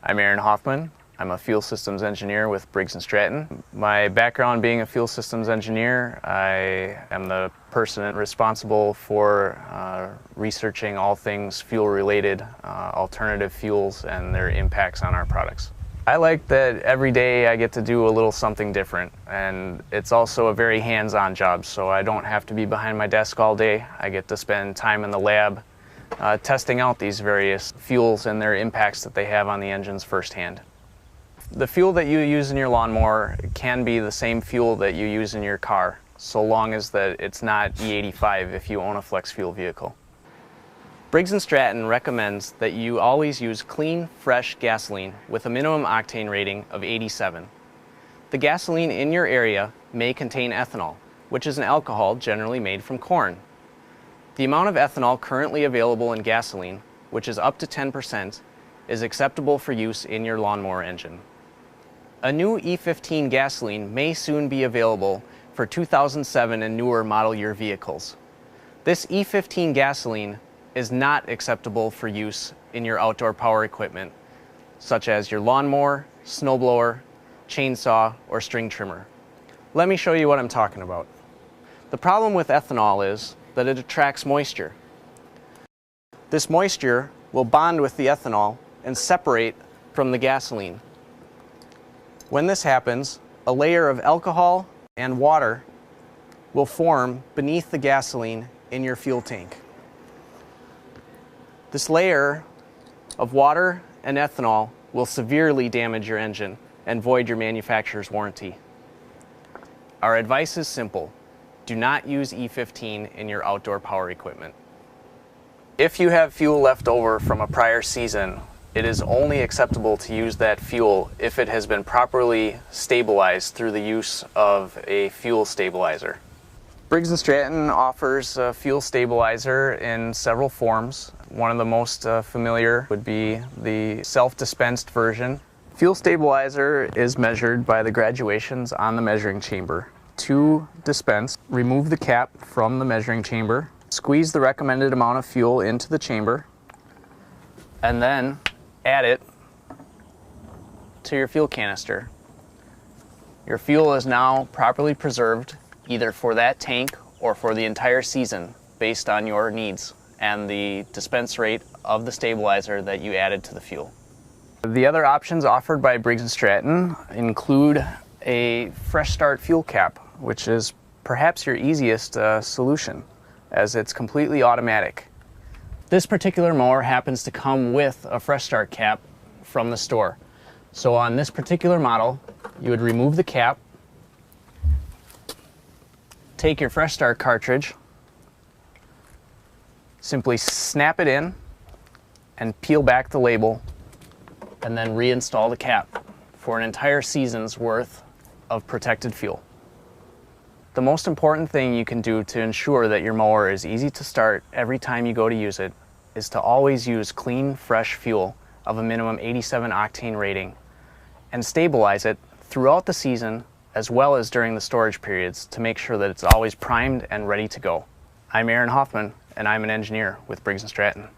I'm Aaron Hoffman. I'm a fuel systems engineer with Briggs Stratton. My background being a fuel systems engineer, I am the person responsible for researching all things fuel related, alternative fuels and their impacts on our products. I like that every day I get to do a little something different, and it's also a very hands-on job, so I don't have to be behind my desk all day. I get to spend time in the lab testing out these various fuels and their impacts that they have on the engines firsthand. The fuel that you use in your lawnmower can be the same fuel that you use in your car, so long as that it's not E85 if you own a flex fuel vehicle. Briggs Stratton recommends that you always use clean, fresh gasoline with a minimum octane rating of 87. The gasoline in your area may contain ethanol, which is an alcohol generally made from corn. The amount of ethanol currently available in gasoline, which is up to 10%, is acceptable for use in your lawnmower engine. A new E15 gasoline may soon be available for 2007 and newer model year vehicles. This E15 gasoline is not acceptable for use in your outdoor power equipment, such as your lawnmower, snowblower, chainsaw, or string trimmer. Let me show you what I'm talking about. The problem with ethanol is that it attracts moisture. This moisture will bond with the ethanol and separate from the gasoline. When this happens, a layer of alcohol and water will form beneath the gasoline in your fuel tank. This layer of water and ethanol will severely damage your engine and void your manufacturer's warranty. Our advice is simple. Do not use E15 in your outdoor power equipment. If you have fuel left over from a prior season, it is only acceptable to use that fuel if it has been properly stabilized through the use of a fuel stabilizer. Briggs Stratton offers a fuel stabilizer in several forms. One of the most familiar would be the self-dispensed version. Fuel stabilizer is measured by the graduations on the measuring chamber. To dispense, remove the cap from the measuring chamber, squeeze the recommended amount of fuel into the chamber, and then add it to your fuel canister. Your fuel is now properly preserved, either for that tank or for the entire season, based on your needs and the dispense rate of the stabilizer that you added to the fuel. The other options offered by Briggs Stratton include a fresh start fuel cap, which is perhaps your easiest solution, as it's completely automatic. This particular mower happens to come with a fresh start cap from the store. So on this particular model, you would remove the cap, take your fresh start cartridge, simply snap it in and peel back the label, and then reinstall the cap for an entire season's worth of protected fuel. The most important thing you can do to ensure that your mower is easy to start every time you go to use it is to always use clean, fresh fuel of a minimum 87 octane rating and stabilize it throughout the season as well as during the storage periods to make sure that it's always primed and ready to go. I'm Aaron Hoffman, and I'm an engineer with Briggs Stratton.